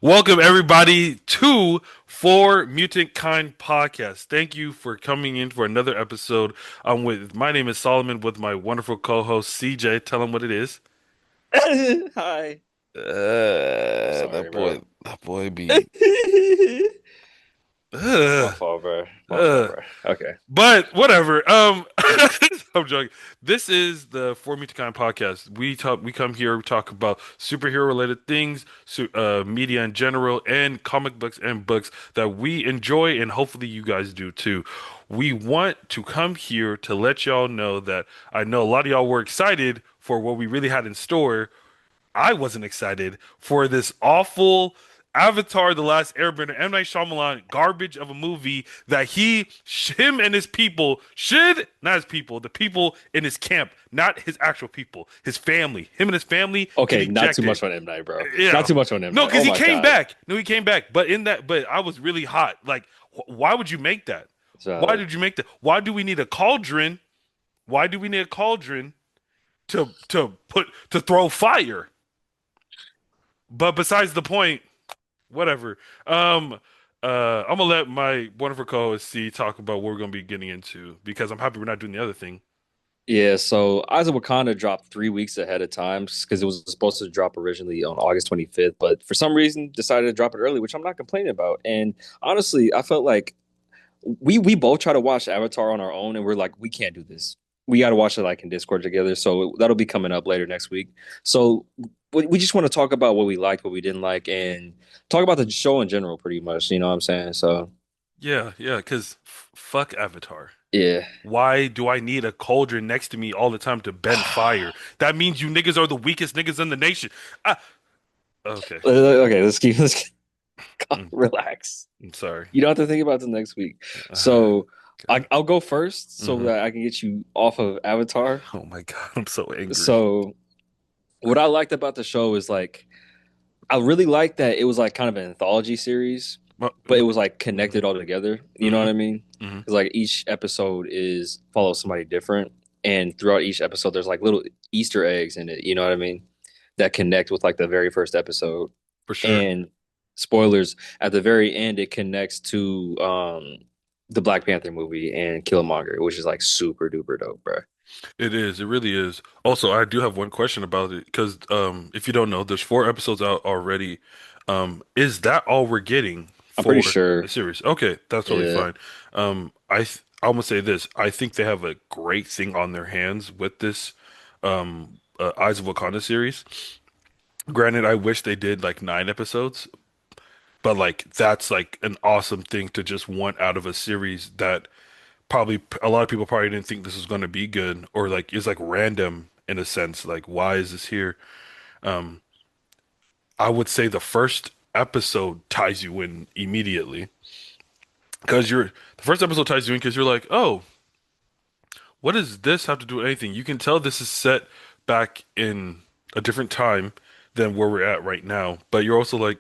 Welcome everybody to For Mutant Kind Podcast. Thank you for coming in for another episode. My name is Solomon with my wonderful co-host CJ. Tell him what it is. Hi. I'm Uh, that sorry, boy, bro. that boy be. My Uh, fault, bro. My fault, uh. bro. Okay. But whatever. I'm joking. This is the For Me to Kind podcast. We come here, we talk about superhero related things, media in general, and comic books and books that we enjoy, and hopefully you guys do too. We want to come here to let y'all know that I know a lot of y'all were excited for what we really had in store. I wasn't excited for this awful Avatar: The Last Airbender, M. Night Shyamalan garbage of a movie that him and his people not his people, the people in his camp, not his actual people, his family, him and his family get Okay, not too ejected. much on M. Night, bro. Not Yeah, too much on M. no, Night. because Oh he my came God. back. No, he came back. But I was really hot. Like, why would you make that? Why So, did you make that? Why do we need a cauldron? Why do we need a cauldron to throw fire? But besides the point, whatever. Um, I'm gonna let my wonderful co-host C talk about what we're gonna be getting into because I'm happy we're not doing the other thing. yeah, so Eyes of Wakanda dropped 3 weeks ahead of time because it was supposed to drop originally on August 25th, but for some reason decided to drop it early, which I'm not complaining about. And honestly, I felt like we both try to watch Avatar on our own, and we're like, we can't do this. We got to watch it like in Discord together. So that'll be coming up later next week. So we just want to talk about what we liked, what we didn't like, and talk about the show in general, pretty much. You know what I'm saying? So Yeah, yeah, because fuck Avatar. yeah. Why do I need a cauldron next to me all the time to bend fire? That means you niggas are the weakest niggas in the nation. Ah, okay. Okay, let's Mm, relax. I'm sorry. You don't have to think about the next week. Uh, So I'll go first so hmm that I can get you off of Avatar. Oh my God, I'm so angry. So what I liked about the show is like I really liked that it was like kind of an anthology series, but it was like connected all together. You know Mm-hmm. what I mean? Hmm. Because like each episode is follows somebody different, and throughout each episode, there's like little Easter eggs in it. You know what I mean? That connect with like the very first episode. For sure. And spoilers, at the very end, it connects to the Black Panther movie and Killmonger, which is like super duper dope, bro. It is. It really is. Also, I do have one question about it because if you don't know, there's 4 episodes out already. Is that all we're getting I'm pretty for the sure. series? Okay, that's totally Yeah. fine. I'm gonna say this. I think they have a great thing on their hands with this Eyes of Wakanda series. Granted, I wish they did like 9 episodes, but like that's like an awesome thing to just want out of a series that probably a lot of people probably didn't think this was going to be good or like is like random in a sense like why is this here. um I would say the first episode ties you in immediately because the first episode ties you in because you're like, oh, what does this have to do with anything? You can tell this is set back in a different time than where we're at right now, but you're also like,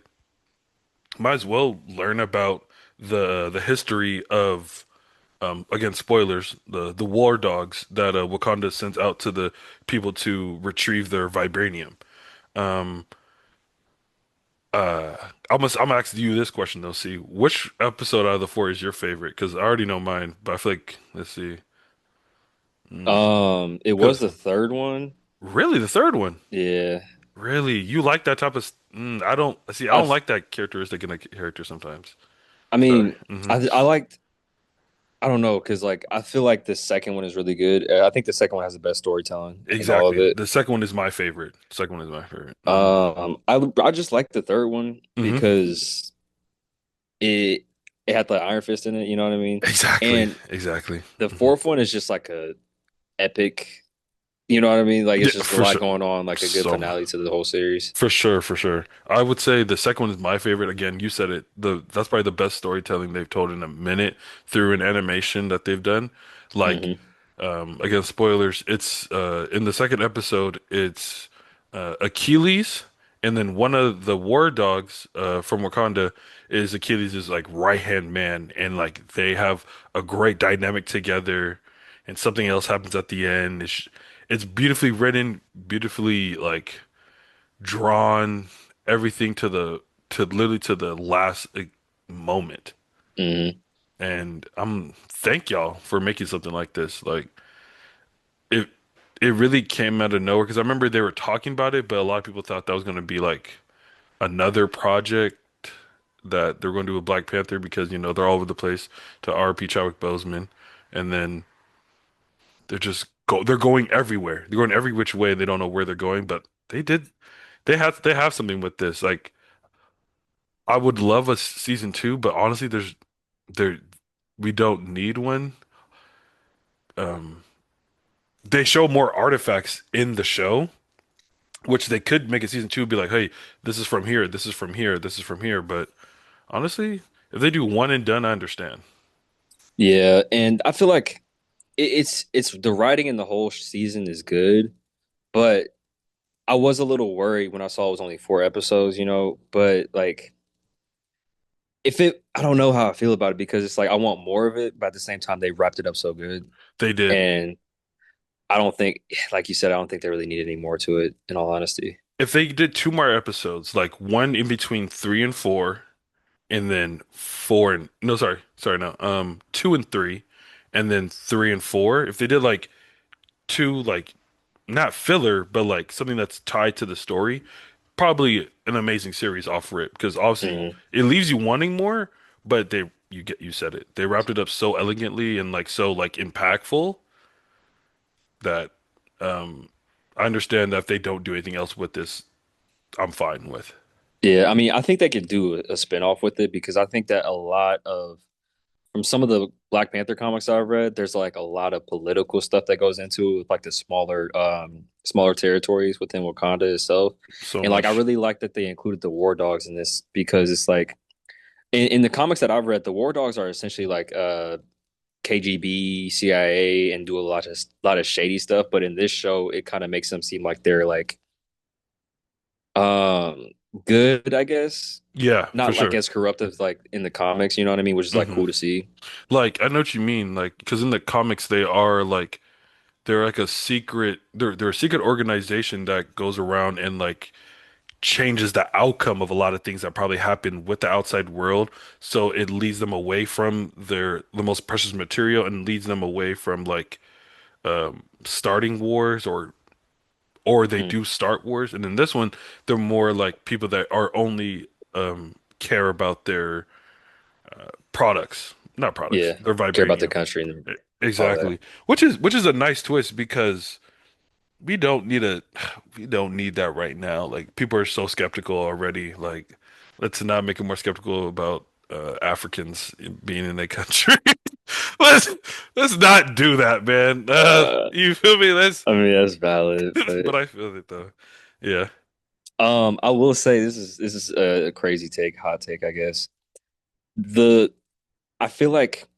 might as well learn about the history of again, spoilers, the war dogs that Wakanda sends out to the people to retrieve their vibranium. Um, I'm gonna ask you this question though. See, which episode out of the 4 is your favorite? Because I already know mine, but I feel like let's see. It was Because the third one. really, the third one, Yeah. really, you like that type of. I don't see. I I don't like that characteristic in a character sometimes. I Sorry. mean, I liked I don't know because like I feel like the second one is really good. I think the second one has the best storytelling in all of Exactly. it. The second one is my favorite. Second one is my favorite. I just like the third one Hmm. because it it had the Iron Fist in it. You know what I mean? Exactly. And Exactly. the Hmm. fourth one is just like a epic. You know what I mean? Like Yeah, it's just a for lot sure. going on, like a good So, finale to the whole series. for sure, for sure. I would say the second one is my favorite. Again, you said it. That's probably the best storytelling they've told in a minute through an animation that they've done. Like, Hmm. again, spoilers. It's in the second episode, it's Achilles, and then one of the war dogs from Wakanda is Achilles' like right hand man, and like they have a great dynamic together. And something else happens at the end. It's beautifully written, beautifully like drawn, everything to literally to the last moment. Hmm. And I'm thank y'all for making something like this. Like it it really came out of nowhere because I remember they were talking about it, but a lot of people thought that was going to be like another project that they're going to do with Black Panther because they're all over the place to RP Chadwick Boseman, and then they're going everywhere. They're going every which way. They don't know where they're going, but they have something with this. Like I would love a season two, but honestly, there we don't need one. Um, they show more artifacts in the show, which they could make a season two, be like, hey, this is from here, this is from here, this is from here. But honestly, if they do one and done, I understand. Yeah, and I feel like it's the writing in the whole season is good, but I was a little worried when I saw it was only 4 episodes, but like if it I don't know how I feel about it because it's like I want more of it, but at the same time they wrapped it up so good. They did. And I don't think like you said, I don't think they really needed any more to it, in all honesty. If they did two more episodes, like one in between three and four, and then four and no, sorry, no, two and three, and then three and four. If they did like two, like not filler, but like something that's tied to the story, probably an amazing series off rip because obviously Hmm. it leaves you wanting more, but you said it. They wrapped it up so elegantly and like so like impactful that um I understand that if they don't do anything else with this, I'm fine with. Yeah, I mean, I think they could do a spinoff with it because I think that a lot of from some of the Black Panther comics I've read, there's like a lot of political stuff that goes into it, like the smaller territories within Wakanda itself. So And like I much. really like that they included the war dogs in this because it's like in the comics that I've read, the war dogs are essentially like KGB, CIA, and do a lot of shady stuff. But in this show, it kind of makes them seem like they're like um good, I guess. Yeah, for Not like sure. as corrupt as like in the comics, you know what I mean? Which is like hmm cool to see. Like I know what you mean, like because in the comics they're like a secret they're a secret organization that goes around and like changes the outcome of a lot of things that probably happen with the outside world. So it leads them away from the most precious material and leads them away from like starting wars or they Mm, do start wars. And in this one, they're more like people that are only care about their products, not products, yeah, their care about the vibranium. country and all that. Exactly. Which is a nice twist because we don't need a we don't need that right now. Like people are so skeptical already. Like let's not make it more skeptical about Africans being in a country. let's let's not do that, man. Uh, You feel me? Let's I mean that's valid, but but I feel it though. Yeah. I will say this is a crazy take, hot take, I guess. The I feel like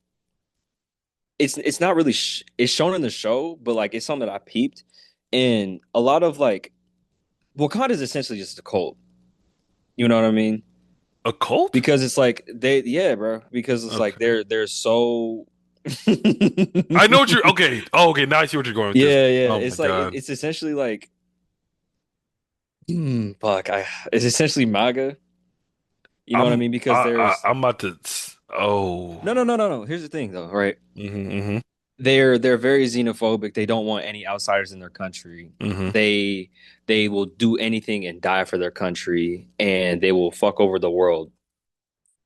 it's not really it's shown in the show, but like it's something that I peeped, and a lot of like Wakanda is essentially just a cult. You know what I mean? A cult? Because it's like yeah, bro. Because it's like Okay. they're so I know what you're okay. Oh, okay. Now I see what you're going with this. yeah. Oh my It's like God. it's essentially like fuck. It's essentially MAGA. You know what I I'm mean? Because there's I'm about to oh. no. Here's the thing though, right? hmm They're very xenophobic. They don't want any outsiders in their country. hmm They they will do anything and die for their country, and they will fuck over the world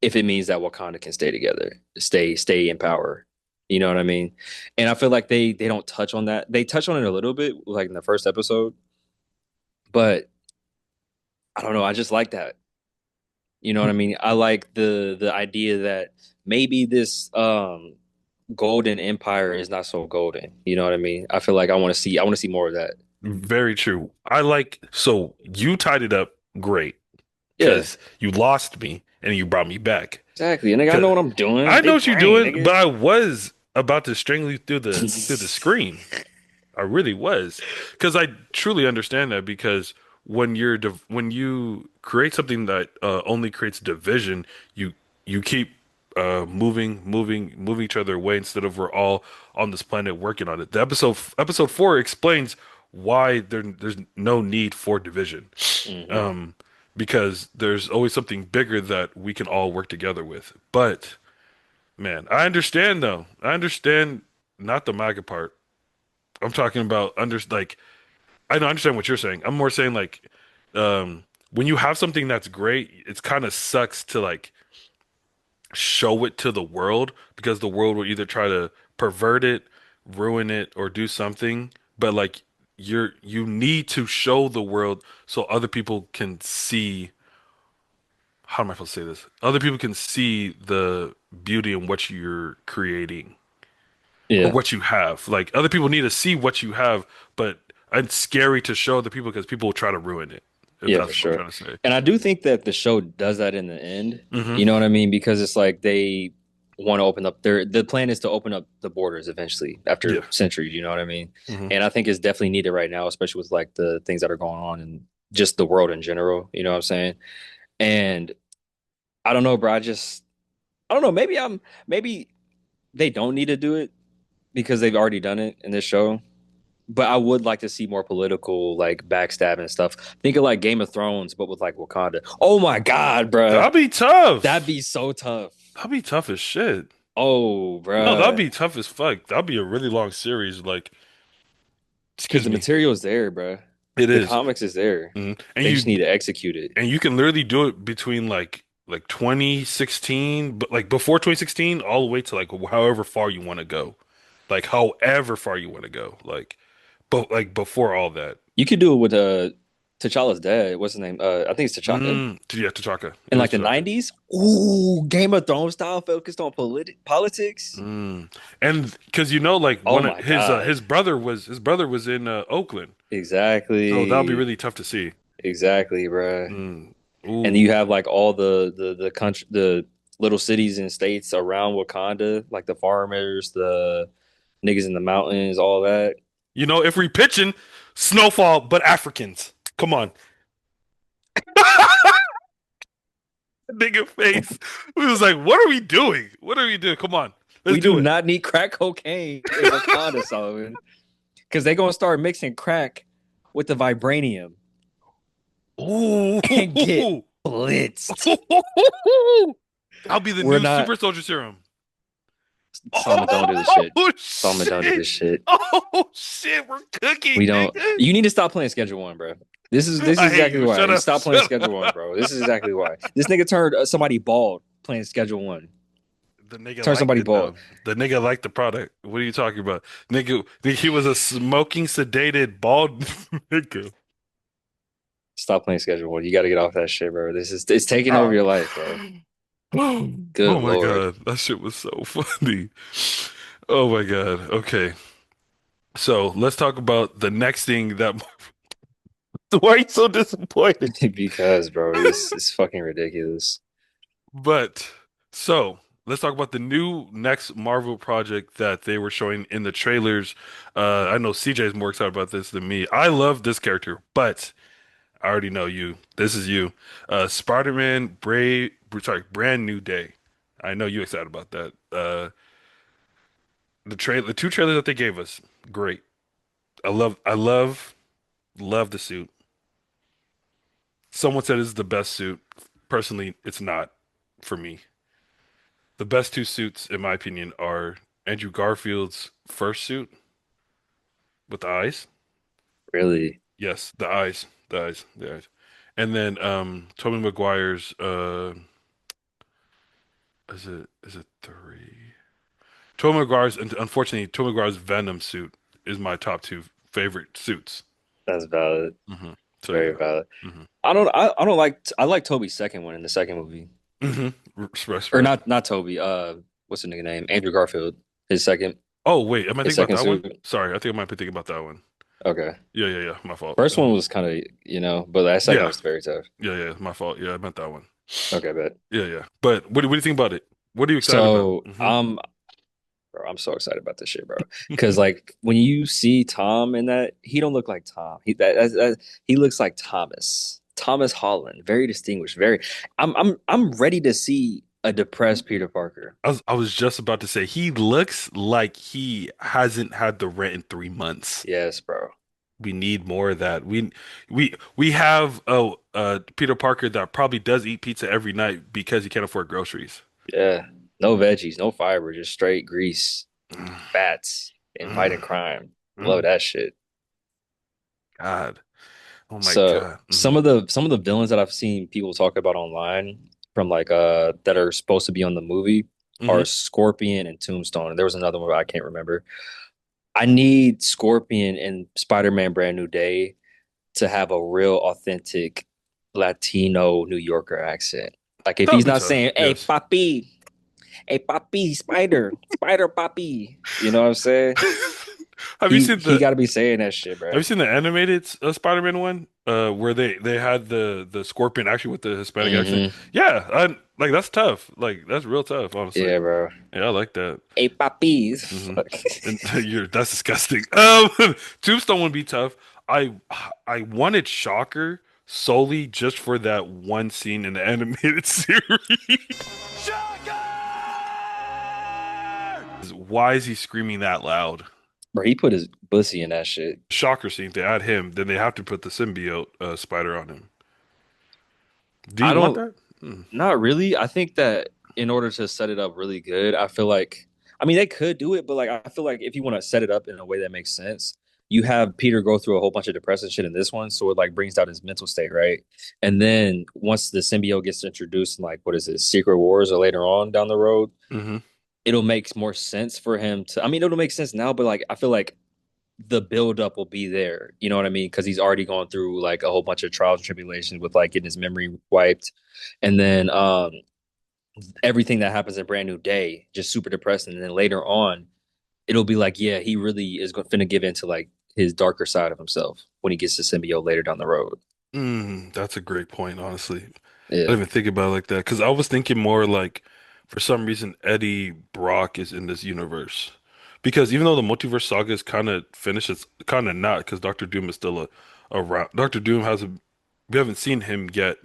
if it means that Wakanda can stay together, stay in power. You know what I mean? And I feel like they don't touch on that. They touch on it a little bit, like in the first episode, but I don't know. I just like that. You know what I mean? I like the idea that maybe this golden empire is not so golden. You know what I mean? I feel like I want to see more of that. Very true. I like so you tied it up great Yeah, because you lost me and you brought me back. exactly. And nigga, I know 'Cause what I'm doing. I know Big what you're brain, doing, but nigga. I was about to strangle you through the screen. I really was, because I truly understand that. Because when you create something that only creates division, you keep moving each other away instead of we're all on this planet working on it. The episode 4 explains why there's no need for division. Hmm. Um, because there's always something bigger that we can all work together with. But man, I understand though. I understand not the MAGA part. I'm talking about I don't understand what you're saying. I'm more saying like when you have something that's great, it's kind of sucks to like show it to the world because the world will either try to pervert it, ruin it, or do something. But like you need to show the world so other people can see, how am I supposed to say this? Other people can see the beauty in what you're creating or Yeah. what you have. Like other people need to see what you have, but it's scary to show other people because people will try to ruin it. If Yeah, for that's what I'm sure. trying to say. And I do think that the show does that in the end. Hmm. You know what I mean? Because it's like they want to open up the plan is to open up the borders eventually after Yeah. centuries, you know what I mean? Hmm. And I think it's definitely needed right now, especially with like the things that are going on and just the world in general, you know what I'm saying? And I don't know, bro. I don't know, maybe they don't need to do it because they've already done it in this show. But I would like to see more political, like backstabbing and stuff. Think of like Game of Thrones, but with like Wakanda. Oh my God, bruh. That'd be That'd tough. be so tough. That'd be tough as shit. Oh, No, that'd bruh. be tough as fuck. That'd be a really long series. Like, Because excuse the me. material is there, bruh. It The is. comics is there. Hmm. They just need to execute it. And you can literally do it between like 2016, but like before 2016, all the way to like however far you want to go. Like however far you want to go. But like before all that. You could do it with T'Challa's dad. What's his name? I think it's T'Chaka. Yeah, T'Chaka. In It like is the T'Chaka. 90s. Ooh, Game of Thrones style focused on politics. Mm. And because you know, like Oh one of my God. his brother was in Oakland, so that would be Exactly. really tough to see. Exactly, bruh. Mm. And you Ooh, have like all the country, the little cities and states around Wakanda, like the farmers, the niggas in the mountains, all that. you know, if we pitching Snowfall, but Africans, come on, nigga face. We was like, what are we doing? What are we doing? Come on, let's We do do it. not need crack cocaine in Wakanda, Solomon, because they gonna start mixing crack with the vibranium Ooh, and get blitzed. I'll be the We're new not. super soldier serum. Solomon, don't do this shit. Oh Solomon, don't do shit! this shit. Oh shit! We're We cooking, don't. nigga. You need to stop playing Schedule One, bro. This is I hate exactly you. why. Shut You up. stop playing Shut Schedule One, up. bro. This is exactly why. This nigga turned somebody bald playing Schedule One. The nigga Turn liked somebody it bald. though. The nigga liked the product. What are you talking about? Nigga, he was a smoking, sedated, bald nigga. Stop playing Schedule One. You got to get off that shit, bro. This is it's taking over Ah. your life, bro. Oh, Good oh my Lord. God. That shit was so funny. Oh my God. Okay. So let's talk about the next thing that why are you so disappointed? Because, bro, this is fucking ridiculous. But so let's talk about the new next Marvel project that they were showing in the trailers. I know CJ is more excited about this than me. I love this character, but I already know you. This is you. Spider-Man Brand New Day. I know you excited about that. The two trailers that they gave us, great. I love the suit. Someone said it's the best suit. Personally, it's not for me. The best two suits, in my opinion, are Andrew Garfield's first suit with the eyes. Really. Yes, the eyes. And then Tobey Maguire's is it three? Tobey Maguire's and unfortunately Tobey Maguire's Venom suit is my top two favorite suits. That's valid. Hmm. So Very yeah. valid. Hmm. I don't like I like Toby's second one in the second movie. Hmm. Or Respect. not Toby. What's the nigga name? Andrew Garfield. His second Oh wait, am I his thinking about second that one? suit. Sorry, I think I might be thinking about that one. Okay. Yeah. My fault. First one was kind of, but that second Yeah, was very tough. my fault. Yeah, I meant that one. Okay, bet. Yeah. But what do you think about it? What are you excited about? So bro, I'm so excited about this shit, bro. Because like when you see Tom in that, he don't look like Tom. He looks like Thomas. Thomas Holland, very distinguished. Very. I'm ready to see a depressed Peter Parker. I was just about to say he looks like he hasn't had the rent in 3 months. Yes, bro. We need more of that. We have Peter Parker that probably does eat pizza every night because he can't afford groceries. Yeah. No veggies, no fiber, just straight grease, Mm, fats, and mm, fighting crime. Love mm. that shit. God. Oh my So God. some of the villains that I've seen people talk about online from like that are supposed to be on the movie are Hmm. Scorpion and Tombstone. And there was another one I can't remember. I need Scorpion and Spider-Man Brand New Day to have a real authentic Latino New Yorker accent. Like if That would he's be not tough. saying, Yes. hey papi, spider papi, you know what I'm saying? Have you He seen he the got to be saying that shit, Have bro. you seen the animated Spider-Man one? Where they had the Scorpion actually with the Hispanic accent. Hmm. Yeah, like that's tough. Like that's real tough, honestly. Yeah, bro. Yeah, I like that. Hey papi. Hmm. Fuck. And that's disgusting. Tombstone would be tough. I I wanted Shocker solely just for that one scene in the animated series. Why is he screaming that loud? Bro, he put his pussy in that shit. Shocker scene. If they add him, then they have to put the symbiote spider on him. Do I you want don't, that? Mm. not really. I think that in order to set it up really good, I feel like, I mean, they could do it, but like, I feel like if you want to set it up in a way that makes sense, you have Peter go through a whole bunch of depressing shit in this one. So it like brings down his mental state, right? And then once the symbiote gets introduced in like, what is it, Secret Wars or later on down the road, Hmm. it'll make more sense for him to, I mean, it'll make sense now, but like, I feel like the buildup will be there. You know what I mean? Because he's already gone through like a whole bunch of trials and tribulations with like getting his memory wiped, and then everything that happens in Brand New Day, just super depressing. And then later on, it'll be like, yeah, he really is going finna give into like his darker side of himself when he gets to symbiote later down the road. That's a great point, honestly. I Yeah. didn't even think about it like that because I was thinking more like, for some reason, Eddie Brock is in this universe. Because even though the multiverse saga is kind of finished, it's kind of not because Doctor Doom is still around. Doctor Doom hasn't, we haven't seen him yet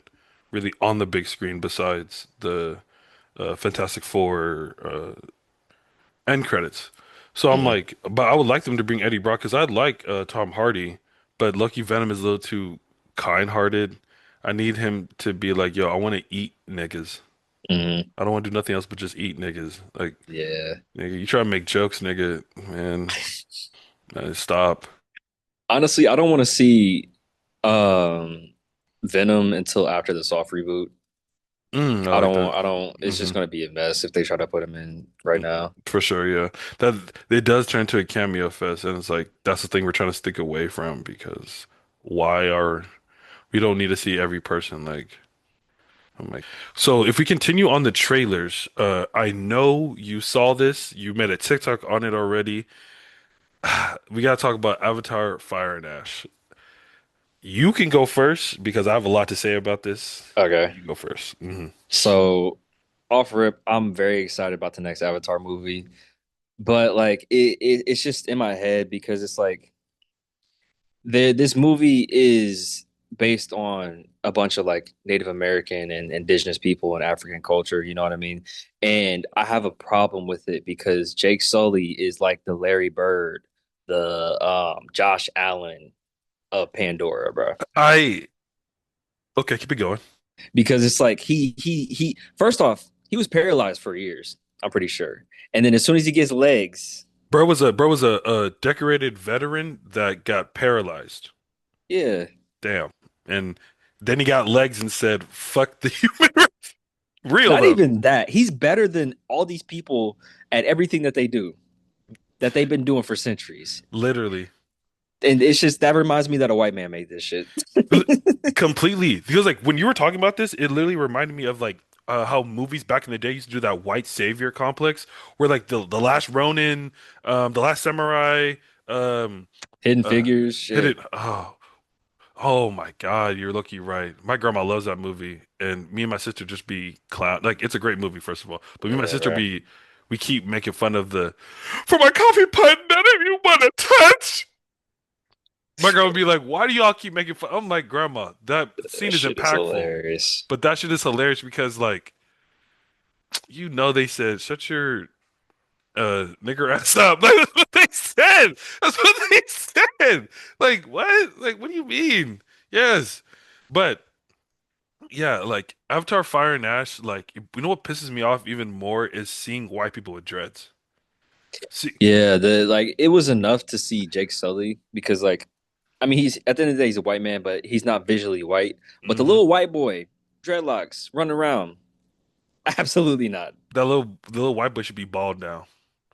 really on the big screen besides the Fantastic Four end credits. So I'm Hmm. like, but I would like them to bring Eddie Brock because I like Tom Hardy, but Lucky Venom is a little too kind-hearted. I need him to be like, yo, I want to eat niggas. Hmm. I don't want to do nothing else but just eat niggas. Like, Yeah. nigga, you try to make jokes, nigga, man, stop. Honestly, I don't want to see um Venom until after the soft reboot. I I like that. don't, I don't, it's Hmm. just going to be a mess if they try to put him in right now. For sure, yeah. That it does turn to a cameo fest, and it's like that's the thing we're trying to stick away from because why are we don't need to see every person like. I'm like, so if we continue on the trailers, I know you saw this. You made a TikTok on it already. We gotta talk about Avatar Fire and Ash. You can go first because I have a lot to say about this. Okay. You go 1st. So off rip, I'm very excited about the next Avatar movie. But like it's just in my head because it's like this movie is based on a bunch of like Native American and indigenous people and African culture, you know what I mean? And I have a problem with it because Jake Sully is like the Larry Bird, the Josh Allen of Pandora, bro. I Okay, keep it going. Because it's like he first off, he was paralyzed for years, I'm pretty sure. And then as soon as he gets legs, Bro was a decorated veteran that got paralyzed. yeah, Damn. And then he got legs and said, "Fuck the human race." Real not though, even that. He's better than all these people at everything that they do, that they've been doing for centuries. literally. And it's just that reminds me that a white man made this shit. Completely. Because like when you were talking about this, it literally reminded me of like how movies back in the day used to do that white savior complex, where like the Last Ronin, the Last Samurai, um, Hidden uh, Figures, hit shit. it. Oh my God, you're lucky, right? My grandma loves that movie, and me and my sister just be clown. Like it's a great movie, first of all, but me and my Yeah, sister bro. we keep making fun of the for my coffee pot. None of you want to touch. My grandma would be like, "Why do y'all keep making fun?" I'm like, "Grandma, that That scene is shit is impactful." hilarious. But that shit is hilarious because, like, they said, nigger ass up. Like, that's what they said. That's what they said. Like, what? Like, what do you mean? Yes. But yeah, like Avatar Fire and Ash, like you know what pisses me off even more is seeing white people with dreads. See, Yeah, the like it was enough to see Jake Sully because like I mean he's at the end of the day he's a white man, but he's not visually white. But the hmm little white boy, dreadlocks, running around, absolutely not. that the little white boy should be bald now.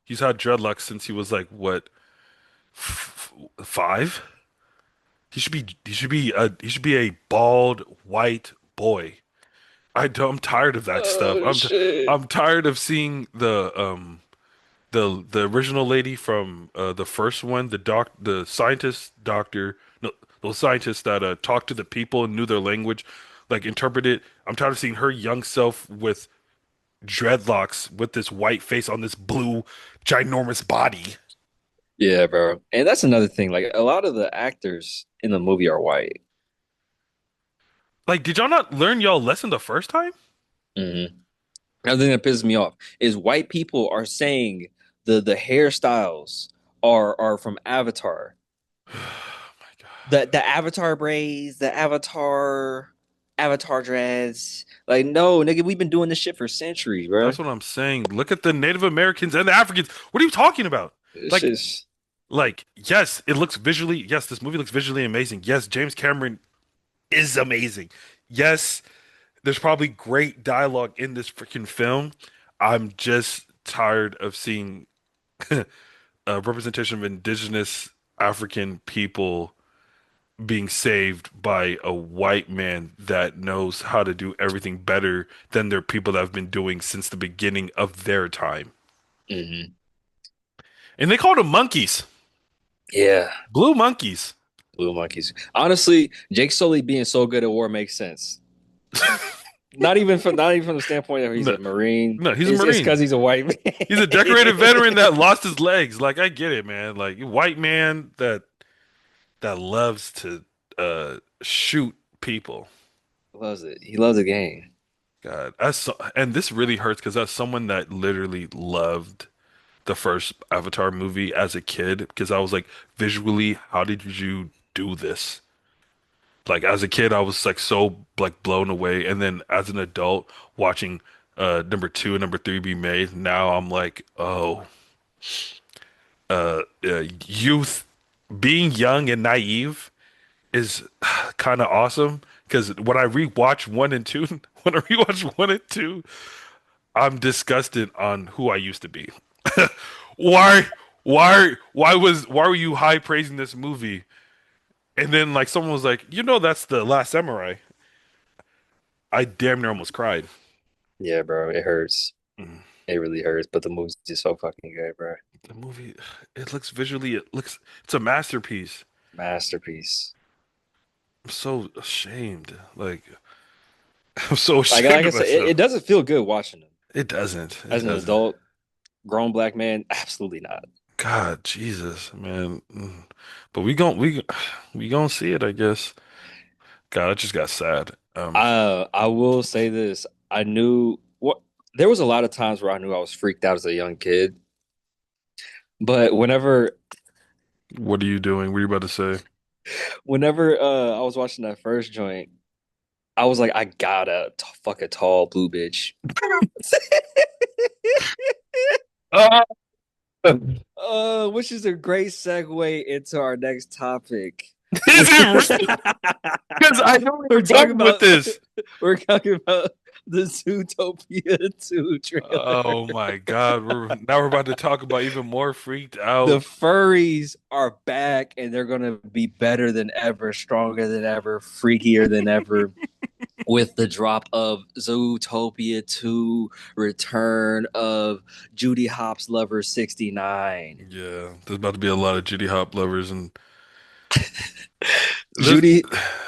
He's had dreadlocks since he was like what, five? He should be a bald white boy. I'm tired of that stuff. Oh shit. I'm tired of seeing the original lady from the first one, the scientist doctor, no, those scientists that talked to the people and knew their language, like interpreted. I'm tired of seeing her young self with dreadlocks with this white face on this blue ginormous body. Yeah, bro. And that's another thing. Like a lot of the actors in the movie are white. Like, did y'all not learn y'all lesson the first time? Hmm. Another thing that pisses me off is white people are saying the hairstyles are from Avatar. Oh my God. The Avatar braids, the Avatar dreads. Like, no, nigga, we've been doing this shit for centuries, bro. That's what I'm saying. Look at the Native Americans and the Africans. What are you talking about? It's Like, just yes, it looks visually, yes, this movie looks visually amazing. Yes, James Cameron is amazing. Yes, there's probably great dialogue in this freaking film. I'm just tired of seeing representation of indigenous African people being saved by a white man that knows how to do everything better than their people that have been doing since the beginning of their time. mhm. And they called them monkeys, Yeah, blue monkeys. blue monkeys. Honestly, Jake Sully being so good at war makes sense. Not even from the standpoint that he's No, a Marine. no, he's a It's Marine. because he's a white He's a decorated veteran man. that lost his legs. Like I get it, man. Like white man that loves to shoot people. Loves it. He loves the game. God, and this really hurts because as someone that literally loved the first Avatar movie as a kid, because I was like, visually, how did you do this? Like as a kid, I was like so like blown away, and then as an adult, watching number two and number three be made, now I'm like, oh, youth, being young and naive is kind of awesome. Because when I rewatch one and two, when I rewatch one and two, I'm disgusted on who I used to be. Why, why were you high praising this movie? And then like someone was like, that's the Last Samurai. I damn near almost cried. Yeah, bro. It hurts. Mm. It really hurts. But the movie's just so fucking good, bro. The movie, it looks visually, it's a masterpiece. Masterpiece. I'm so ashamed. Like, I'm so Like ashamed I of said, it myself. doesn't feel good watching them. It doesn't. It As an doesn't. adult, grown black man, absolutely not. God, Jesus, man. But we gonna see it, I guess. God, I just got sad. I will say this. I knew what there was a lot of times where I knew I was freaked out as a young kid. But What are you doing? What are you about to say? whenever I was watching that first joint, I was like, I gotta fuck a tall blue bitch. Uh, Which is a great segue into our next topic. is it real? Because I know where We're you're talking going with about this. we're talking about the Zootopia 2 trailer. Oh my God, we're about to talk about even more freaked The out. furries are back and they're gonna be better than ever, stronger than ever, freakier than ever. With the drop of Zootopia 2, Return of Judy Hopps Lover 69. Yeah, there's about to be a lot of Judy Hop lovers and this. Judy,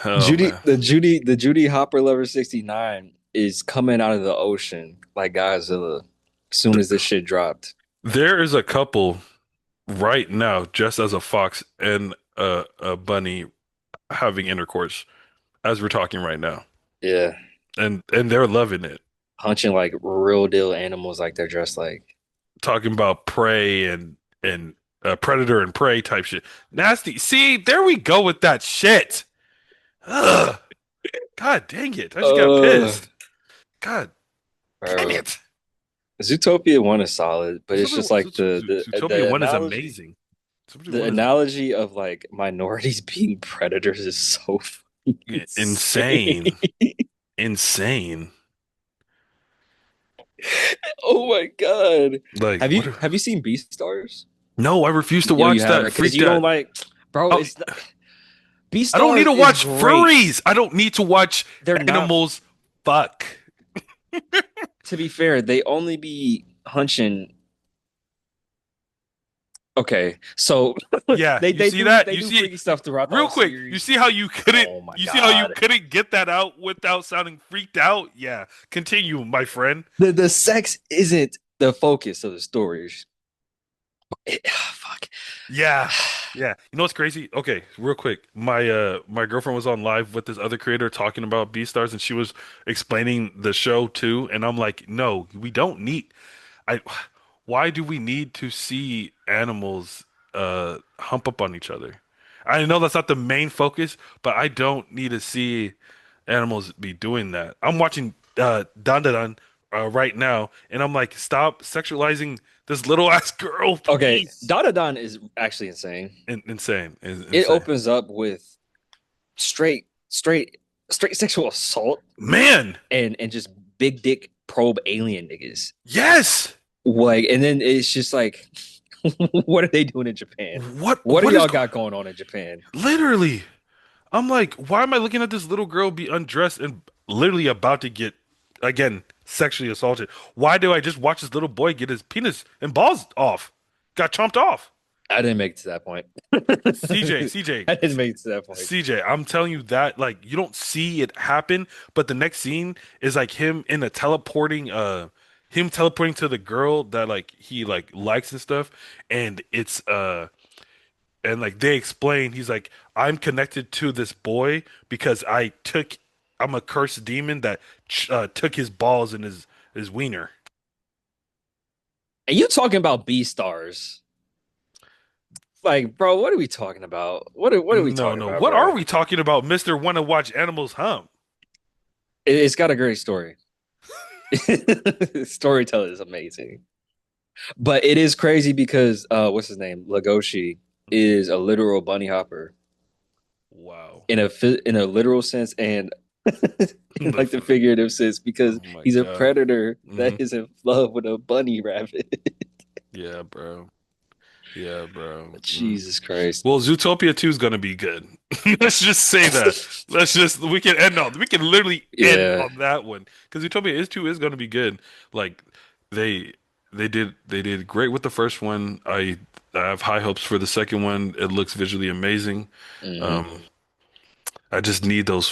Oh man, The Judy Hopper Lover 69 is coming out of the ocean like Godzilla as soon as this shit dropped. there is a couple right now, just as a fox and a bunny having intercourse as we're talking right now, Yeah. and they're loving it. Punching like real deal animals like they're dressed like. talking about prey and predator and prey type shit. Nasty. See, there we go with that shit. Ugh. God dang it. I just got Uh, pissed. God dang bro. it. Zootopia 1 is solid, but it's Zootopia, just like Zootopia 1 is amazing. Zootopia the 1 is analogy of like minorities being predators is so fucking insane. insane. Insane. Oh my God. Like, Have what? you seen Beastars? No, I refuse to Yo, you watch have that. it because Freak you don't that. like, bro. Oh, It's not, I don't need Beastars to is watch great. furries. I don't need to watch They're not. animals. Fuck. To be fair, they only be hunching. Okay, so Yeah, you see that? they You do see freaky stuff throughout the real whole quick. You series. see how you couldn't Oh my you see how you God. couldn't get that out without sounding freaked out? Yeah. Continue, my friend. The sex isn't the focus of the story. Fuck. Yeah. Yeah. You know what's crazy? Okay, real quick. My girlfriend was on live with this other creator talking about Beastars and she was explaining the show too, and I'm like, "No, we don't need I why do we need to see animals hump up on each other? I know that's not the main focus, but I don't need to see animals be doing that. I'm watching Dan Dan Dan right now, and I'm like, stop sexualizing this little ass girl, Okay, please. Dada is actually insane. Insane, It insane. opens up with straight, straight, straight sexual assault Man, and just big dick probe alien niggas. yes. Like, and then it's just like, what are they doing in Japan? What do What is y'all got going on in Japan? literally? I'm like, why am I looking at this little girl be undressed and literally about to get, again, sexually assaulted? Why do I just watch this little boy get his penis and balls off? Got chomped off. I didn't make it to that point. CJ, CJ, I didn't make it to that point. CJ, I'm telling you that, like, you don't see it happen, but the next scene is like him teleporting to the girl that like he like likes and stuff, and it's and like they explain he's like I'm connected to this boy because I'm a cursed demon that took his balls and his wiener. And you talking about B stars? Like, bro, what are we talking about? What are we No, talking no, about, what bro? are we talking about, Mister Want to Watch Animals Hump? It's got a great story. Storyteller is amazing, but it is crazy because what's his name? Legoshi is a literal bunny hopper Wow. in a literal sense and in like the The- figurative sense because oh my he's a God. predator that Hmm. is in love with a bunny rabbit. Yeah, bro. Yeah, bro. Mm. Jesus Christ. Well, Zootopia 2 is gonna be good. Let's just say that. We can literally end Yeah. on that one because Zootopia is 2 is gonna be good. Like they they did great with the first one. I have high hopes for the second one. It looks visually amazing. Hmm. Um, I just need those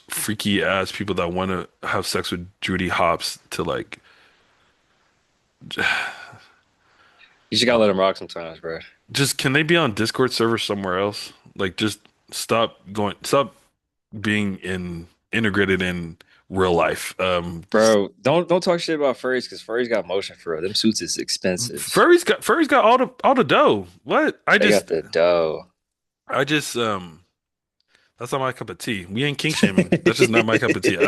freaky ass people that want to have sex with Judy Hopps to like You just gotta let him rock sometimes, bro. just can they be on Discord server somewhere else? Like just stop being integrated in real life. Bro, don't talk shit about furries because furries got motion for real. Them suits is expensive. Furry's got all the dough. What? They got the dough. I just that's not my cup of tea. We ain't kink shaming. That's just not my cup of tea.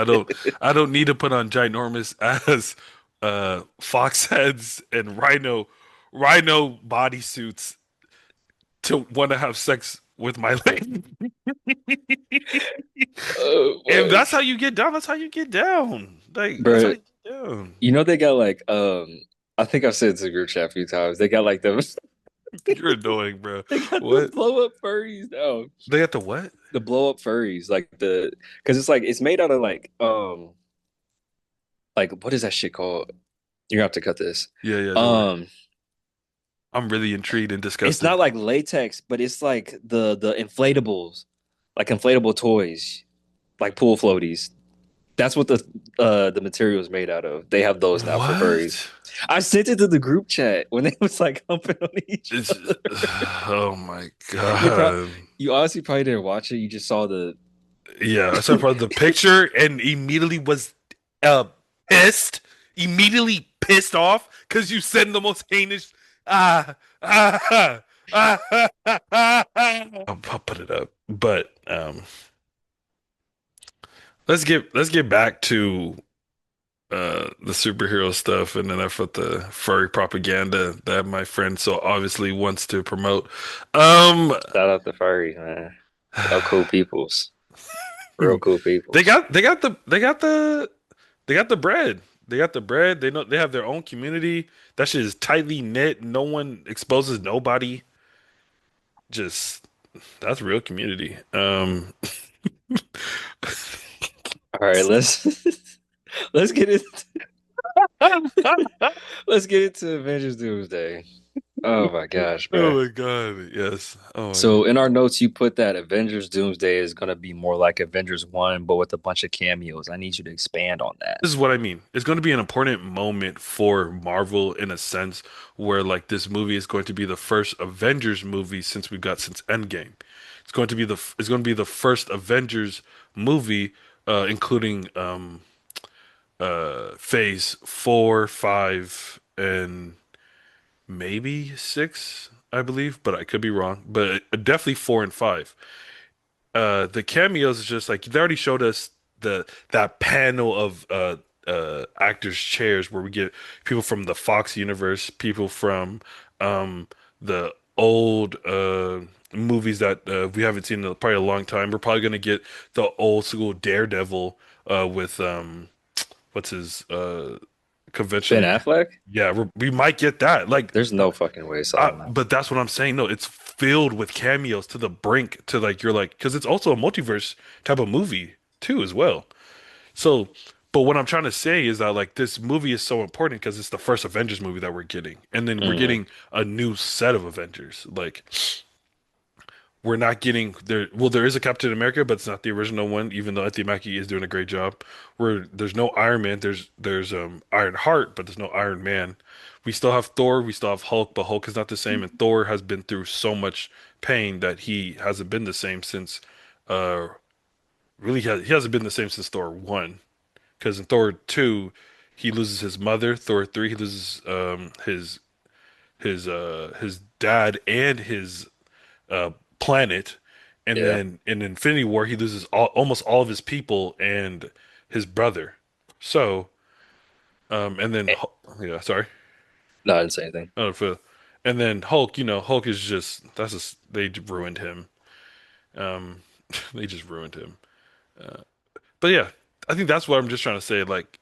I don't need to put on ginormous ass fox heads and rhino bodysuits to want to have sex with my lady. Oh If my, that's how you get down, that's how you get down. Like that's how bro. you get down. You know they got like I think I've said it to the group chat a few times. They got like the You're annoying, bro. they got the What? blow up furries now. They got the what? The blow up furries, like the because it's like it's made out of like what is that shit called? You're gonna have to cut this. Yeah, yeah, don't worry. Um, I'm really intrigued and it's disgusted. not like latex, but it's like the inflatables, like inflatable toys, like pool floaties. That's what the material is made out of. They have those now for furries. What? I sent it to the group chat when they was like humping on each It's other. oh my You pro God. you honestly probably didn't watch it. You just saw the Yeah, I saw part of the picture and immediately was uh pissed. immediately pissed off because you said the most heinous ah ah I'll put it up. But let's get back to the superhero stuff, and then I put the furry propaganda that my friend so obviously wants to promote. Um Shout out to furries, man. Y'all cool peoples. Real cool they peoples. got they got the they got the they got the bread. They got the bread. They know they have their own community. That shit is tightly knit. No one exposes nobody. Just that's real community. All right, let's let's get it let's get into Avengers Doomsday. Oh my gosh, Oh bro. my God. Yes. Oh my God. So in our notes, you put that Avengers Doomsday is gonna be more like Avengers 1, but with a bunch of cameos. I need you to expand on that. This is what I mean. It's going to be an important moment for Marvel in a sense where like this movie is going to be the first Avengers movie since Endgame. It's going to be the first Avengers movie including phase 4, 5 and maybe 6, I believe, but I could be wrong. But definitely 4 and 5. The cameos is just like they already showed us that panel of actors chairs where we get people from the Fox universe, people from the old movies that we haven't seen in probably a long time. We're probably gonna get the old school Daredevil with what's his Ben conventionally. Affleck? Yeah, we might get that. Like There's no fucking way, Solomon. but that's what I'm saying. No, it's filled with cameos to the brink to like you're like because it's also a multiverse type of movie too as well. So, but what I'm trying to say is that like this movie is so important because it's the first Avengers movie that we're getting, and then we're Hmm. getting a new set of Avengers. Like we're not getting there. Well, there is a Captain America, but it's not the original one. Even though Anthony Mackie is doing a great job. Where there's no Iron Man. There's Iron Heart, but there's no Iron Man. We still have Thor. We still have Hulk, but Hulk is not the same. And Thor has been through so much pain that he hasn't been the same since. Uh, he hasn't been the same since Thor 1. Because in Thor 2, he loses his mother. Thor 3, he loses his dad and his planet, and Yeah. then in Infinity War he loses almost all of his people and his brother. So, and then Eh, yeah, sorry, No, I didn't say anything. for, and then Hulk, Hulk is just that's just they ruined him. Um, they just ruined him. But yeah, I think that's what I'm just trying to say. Like,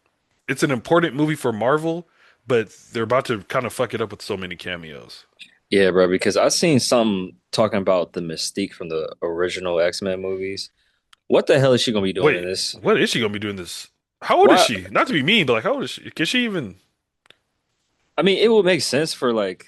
it's an important movie for Marvel, but they're about to kind of fuck it up with so many cameos. Yeah, bro, because I seen something talking about the Mystique from the original X-Men movies. What the hell is she gonna be doing in Wait, this? what is she gonna be doing this? How old is Why? she? Not to be mean, but like, how old is she? Can she even? I mean, it would make sense for like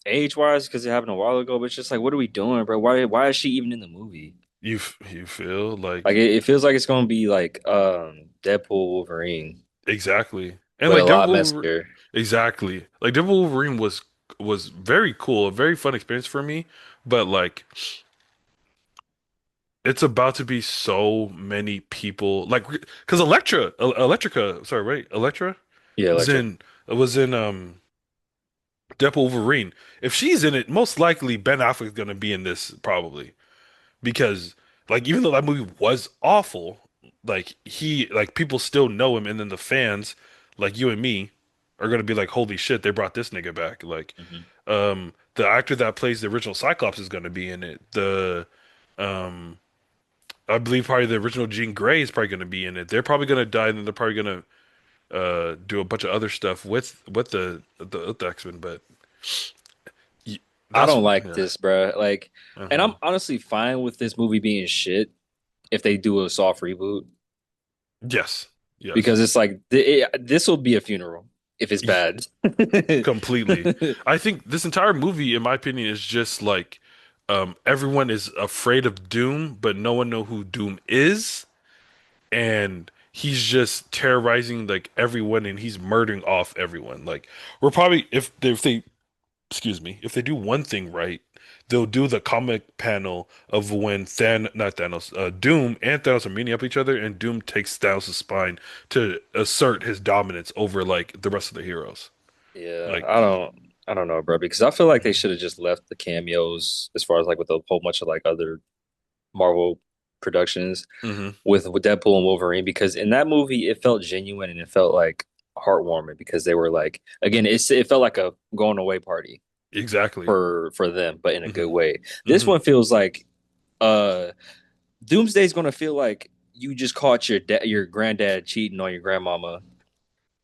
age-wise because it happened a while ago, but it's just like, what are we doing, bro? Why is she even in the movie? You feel Like like it feels like it's gonna be like Deadpool Wolverine, exactly, and but a like lot Deadpool, messier. exactly. Like Deadpool Wolverine was very cool, a very fun experience for me. But like, it's about to be so many people, like, because Electrica, sorry, right? Electra Yeah, was Electra. in Deadpool Wolverine. If she's in it, most likely Ben Affleck's gonna be in this probably. Because like even though that movie was awful, like people still know him, and then the fans, like you and me, are gonna be like, holy shit, they brought this nigga back. Like, Hmm. the actor that plays the original Cyclops is gonna be in it. Um, I believe probably the original Jean Grey is probably gonna be in it. They're probably gonna die, and then they're probably gonna do a bunch of other stuff with the X-Men. But y- I that's don't like yeah. this, bro. Like, and I'm Uh-huh. honestly fine with this movie being shit if they do a soft reboot Yes, yes. because it's like this will be a funeral if it's bad. Completely. I think this entire movie, in my opinion, is just like everyone is afraid of Doom, but no one know who Doom is, and he's just terrorizing like everyone, and he's murdering off everyone. Like we're probably if they excuse me, if they do one thing right, they'll do the comic panel of when not Thanos, Doom and Thanos are meeting up each other, and Doom takes Thanos' spine to assert his dominance over like the rest of the heroes. Yeah, Like, I don't know, bro, because I feel like they should have just left the cameos as far as like with a whole bunch of like other Marvel productions hmm with Deadpool and Wolverine because in that movie it felt genuine and it felt like heartwarming because they were like again it felt like a going away party exactly. for them but in a good hmm way. This hmm one feels like uh Doomsday's gonna feel like you just caught your granddad cheating on your grandmama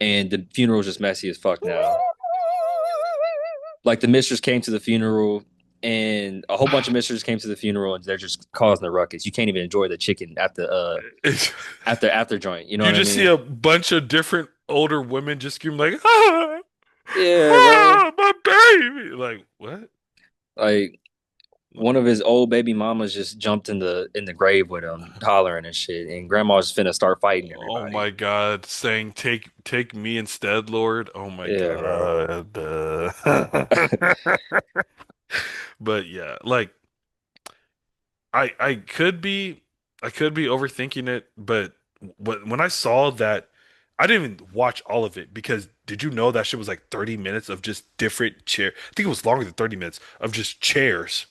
and the funeral's just messy as fuck now. Like the mistress came to the funeral and a whole bunch of misters came to the funeral and they're just causing a ruckus. You can't even enjoy the chicken It's, after joint. You know you what I just see mean? a bunch of different older women just scream like, ah, Yeah, bro. ah, my baby. Like, what? Like one of his old baby mamas just jumped in the grave with him, hollering and shit, and grandma's finna start fighting Oh everybody. my God, saying take me instead, Lord. Oh my Yeah, bro. God. But yeah, like I could be overthinking it, but when I saw that, I didn't even watch all of it because did you know that shit was like 30 minutes of just different chair? I think it was longer than 30 minutes of just chairs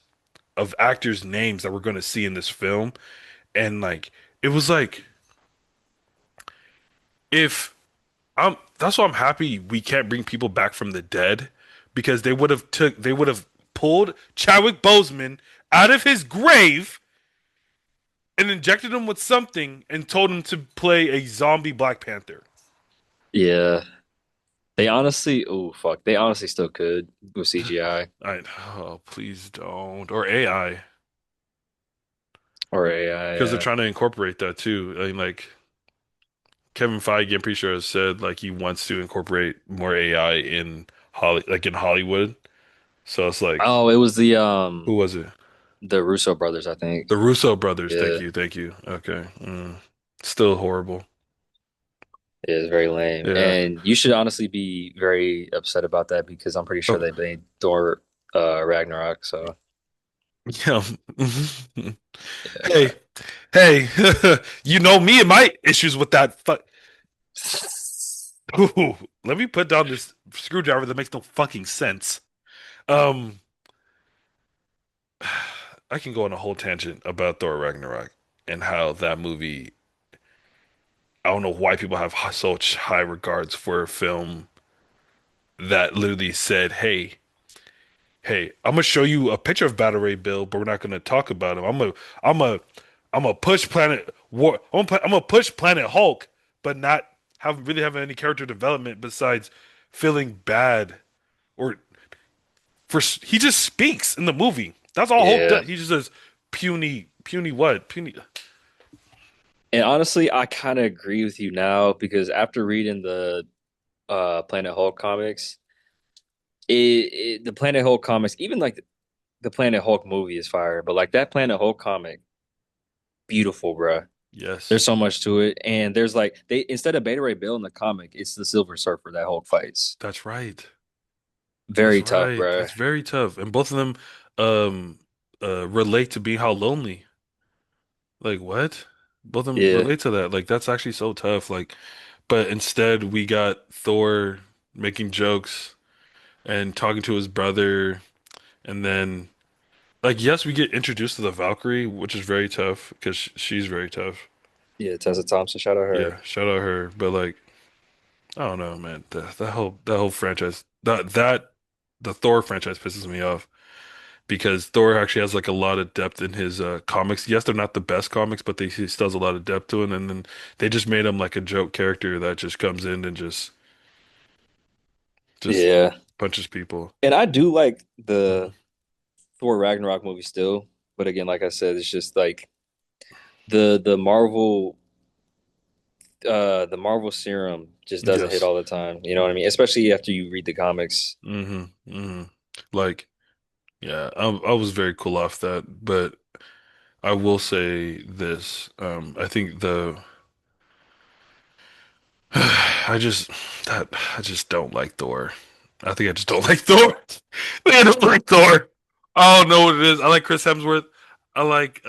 of actors' names that we're going to see in this film, and like it was like if that's why I'm happy we can't bring people back from the dead because they would have pulled Chadwick Boseman out of his grave and injected him with something and told him to play a zombie Black Panther. Yeah. They honestly, oh fuck, they honestly still could with CGI I oh please don't or AI or AI. because they're trying to incorporate that too. I mean, like Kevin Feige, I'm pretty sure has said like he wants to incorporate more AI in in Hollywood. So it's like, Oh, it was who was it? the Russo brothers, I think. The Russo brothers. Yeah, Thank you. Okay. Still horrible. it is very lame. Yeah. And you should honestly be very upset about that because I'm pretty sure Oh, they made Thor Ragnarok. So yeah. yeah. Hey, hey, you know me and my issues with that. Ooh, let me put down this screwdriver that makes no fucking sense. Um, I can go on a whole tangent about Thor Ragnarok and how that movie. I don't know why people have such high regards for a film that literally said, "Hey, I'm gonna show you a picture of Battle Ray Bill, but we're not gonna talk about him. I'm a, I'm gonna push Planet War. I'm gonna push Planet Hulk, but not have any character development besides feeling bad or he just speaks in the movie. That's all Hulk Yeah. does. He just says puny what? Puny. And honestly, I kind of agree with you now because after reading the Planet Hulk comics, the Planet Hulk comics, even like the Planet Hulk movie is fire, but like that Planet Hulk comic, beautiful, bruh. Yes, There's so much to it, and there's like they instead of Beta Ray Bill in the comic, it's the Silver Surfer that Hulk fights. that's right. That's Very tough, right. bruh. It's very tough, and both of them um relate to being how lonely. Like what? Both of them Yeah, relate to that. Like that's actually so tough. Like, but instead we got Thor making jokes and talking to his brother, and then like yes, we get introduced to the Valkyrie, which is very tough because she's very tough. yeah. Tessa Thompson, shout out her. Yeah, shout out her. But like, I don't know, man. That whole franchise the Thor franchise pisses me off because Thor actually has like a lot of depth in his comics. Yes, they're not the best comics, but he still has a lot of depth to it. And then they just made him like a joke character that just comes in and just Yeah, punches people. and I do like Mhm. the Thor Ragnarok movie still, but again, like I said, it's just like the the Marvel serum just doesn't hit Yes. all the time. You know what I mean? Especially after you read the comics. Like, yeah, I was very cool off that, but I will say this. I think I just I just don't like Thor. I think I just don't like Thor. I don't like Thor. I don't know what it is. I like Chris Hemsworth. I like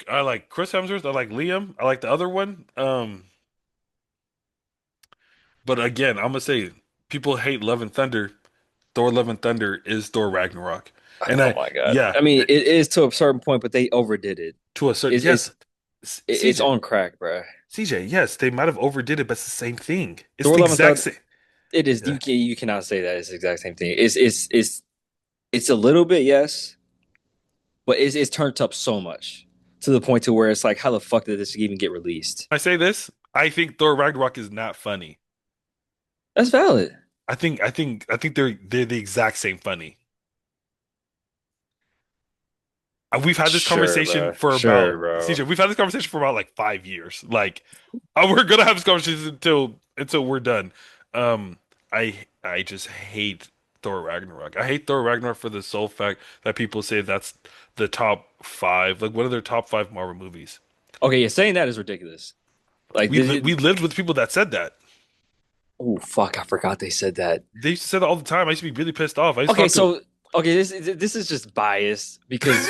I like Chris Hemsworth. I like Liam. I like the other one. But again, I'm gonna say people hate Love and Thunder. Thor: Love and Thunder is Thor Ragnarok, and Oh I my God. yeah I mean, it is to a certain point, but they overdid it. to a certain It's yes, it's it's CJ on crack, bro. yes they might have overdid it, but it's the same thing. It's Thor: the Love and exact Thunder. same. It is Yeah. you cannot say that it's the exact same thing. It's a little bit yes, but it's turned up so much to the point to where it's like, how the fuck did this even get released? I say this. I think Thor Ragnarok is not funny. That's valid. I think they're the exact same funny. We've had this Sure, conversation bro. for Sure, about bro. CJ. We've had this conversation for about like 5 years. Like, we're gonna have this conversation until we're done. I just hate Thor Ragnarok. I hate Thor Ragnarok for the sole fact that people say that's the top five, like one of their top five Marvel movies. Okay, yeah, saying that is ridiculous. Like this. We lived with people that said that. Oh fuck, I forgot they said that. They used to say that all the time. I used to be really pissed off. I used to Okay, talk to. so okay, this is just bias because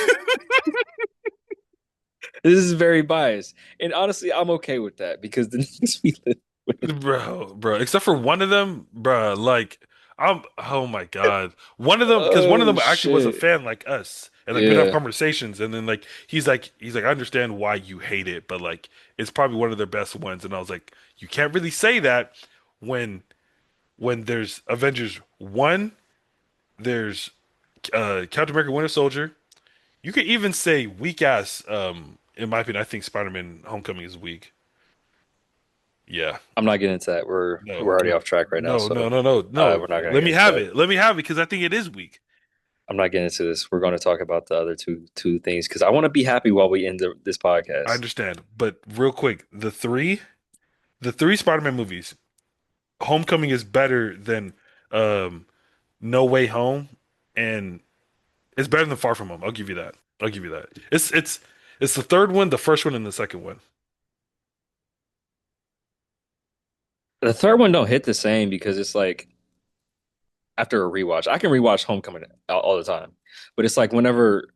this is very biased, and honestly, I'm okay with that because the news we live with. Bro, except for one of them, bro, like oh my God. One of them, because one of Oh them actually was a shit! fan like us. And like we'd have Yeah, conversations and then like he's like, I understand why you hate it, but like it's probably one of their best ones. And I was like, you can't really say that when there's Avengers 1, there's Captain America Winter Soldier. You could even say weak ass, in my opinion, I think Spider-Man Homecoming is weak. Yeah. I'm not getting into that. We're No, already no, off track right now, no, no, so no, no, no. we're not gonna Let get me into have that. it. Let me have it because I think it is weak. I'm not getting into this. We're going to talk about the other two things because I want to be happy while we end this I podcast. understand, but real quick, the three Spider-Man movies, Homecoming is better than um, No Way Home, and it's better than Far From Home. I'll give you that. I'll give you that. It's the third one, the first one, and the second one. The third one don't hit the same because it's like after a rewatch. I can rewatch Homecoming all the time, but it's like whenever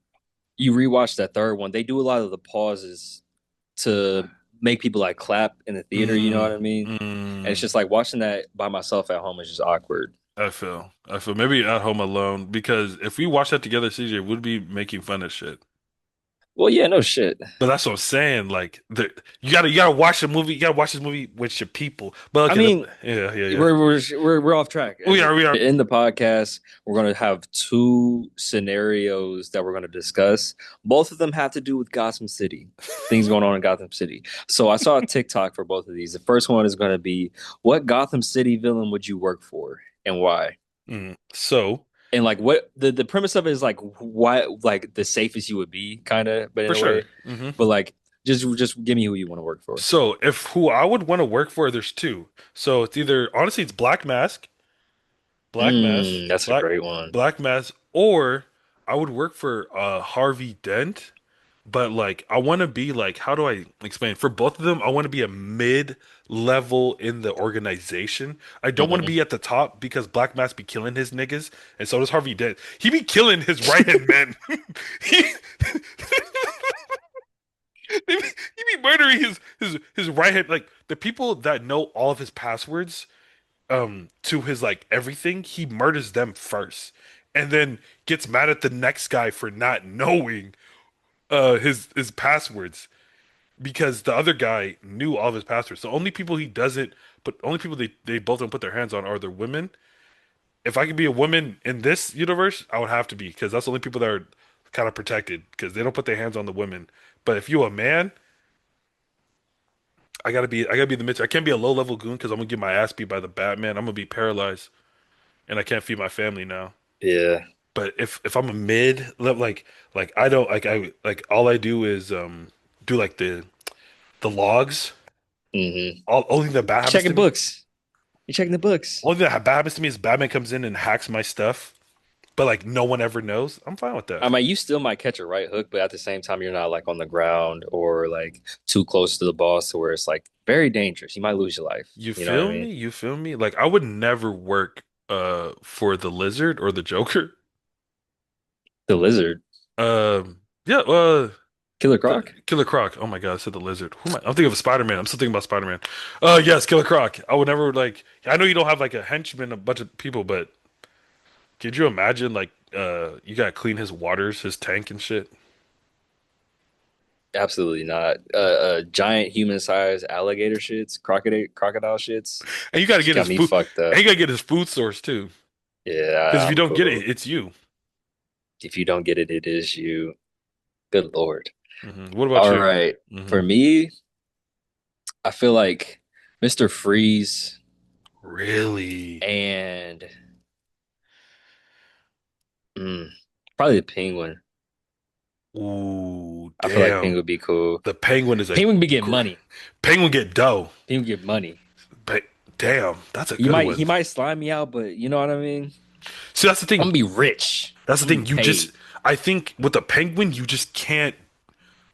you rewatch that third one, they do a lot of the pauses to make people like clap in the theater. You know Mm, what I mean? And it's mm, just like watching that by myself at home is just awkward. I feel maybe at home alone because if we watch that together, CJ would be making fun of shit. Well, yeah, no shit. But that's what I'm saying. Like, you gotta watch the movie. You gotta watch this movie with your people. But I okay, mean, yeah, yeah, yeah. we're off track. We are, we are. In the podcast, we're going to have two scenarios that we're going to discuss. Both of them have to do with Gotham City, things going on in Gotham City. So I saw a TikTok for both of these. The first one is going to be, what Gotham City villain would you work for and why? So And like what the premise of it is like why like the safest you would be kind of, but in for a sure. way. But like just give me who you want to work for. So if who I would want to work for, there's two. So it's either honestly it's Black Mask, That's a great one. Black Mask, or I would work for Harvey Dent. But like I want to be like, how do I explain? For both of them, I want to be a mid level in the organization. I don't want to Mhm. be at the top because Black Mask be killing his niggas, and so does Harvey Dent. He be killing his right hand men. he, he be murdering his right hand. Like the people that know all of his passwords, to his like everything, he murders them first, and then gets mad at the next guy for not knowing his passwords because the other guy knew all of his passwords. The only people he doesn't, but only people they both don't put their hands on are the women. If I could be a woman in this universe, I would have to be because that's the only people that are kind of protected because they don't put their hands on the women. But if you a man, I gotta be the Mitch. I can't be a low level goon because I'm gonna get my ass beat by the Batman. I'm gonna be paralyzed and I can't feed my family now. Yeah. But if I'm a mid, like I don't like all I do is do like the logs. Hmm. Only thing that bad happens to Checking me. books. You checking the books. Only thing that bad happens to me is Batman comes in and hacks my stuff. but like no one ever knows, I'm fine with I that. mean, you still might catch a right hook, but at the same time, you're not like on the ground or like too close to the boss to where it's like very dangerous. You might lose your life. You You know what I feel mean? me? You feel me? Like I would never work for the Lizard or the Joker. The lizard, Yeah, Killer Croc. Killer Croc. Oh my God, I said the Lizard. Who am I? I'm thinking of Spider-Man. I'm still thinking about Spider-Man. Yes, Killer Croc. I would never like. I know you don't have like a henchman, a bunch of people, but could you imagine like you gotta clean his waters, his tank and shit? Absolutely not. Giant human-sized alligator shits, crocodile shits. And you gotta Just get got his me food. fucked And up. you gotta get his food source too. Because Yeah, if you I'm don't get cool. it, it's you. If you don't get it, it is you. Good Lord. What about All you? right. hmm For me, I feel like Mr. Freeze Really? and mm, probably the Penguin. Ooh, I feel like damn. Penguin would be cool. The penguin is a Penguin be getting gr- money. penguin get dough. Penguin get money. But damn, that's a He good might one. he might slime me out, but you know what I mean? See, that's the I'm thing. gonna be rich. That's the I'm gonna thing. be You just, paid. I think with the penguin, you just can't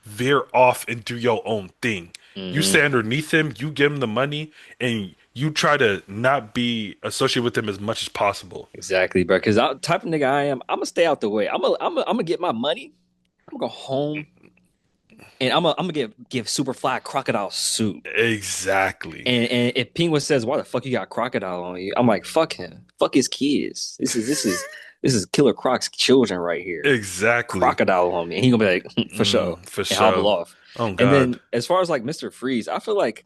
veer off and do your own thing. You Hmm. stay underneath him, you give him the money, and you try to not be associated with him as much as possible. Exactly, bro. Because type of nigga I am, I'm gonna stay out the way. I'm gonna get my money. I'm gonna go home and I'm gonna give Superfly a crocodile suit. Exactly. And if Penguin says, "Why the fuck you got crocodile on you?" I'm like, "Fuck him. Fuck his kids. This is Killer Croc's children right here. Exactly. Crocodile on me." And he gonna be like, "For sure," For and hobble sure. off. Oh And God. then as far as like Mr. Freeze, I feel like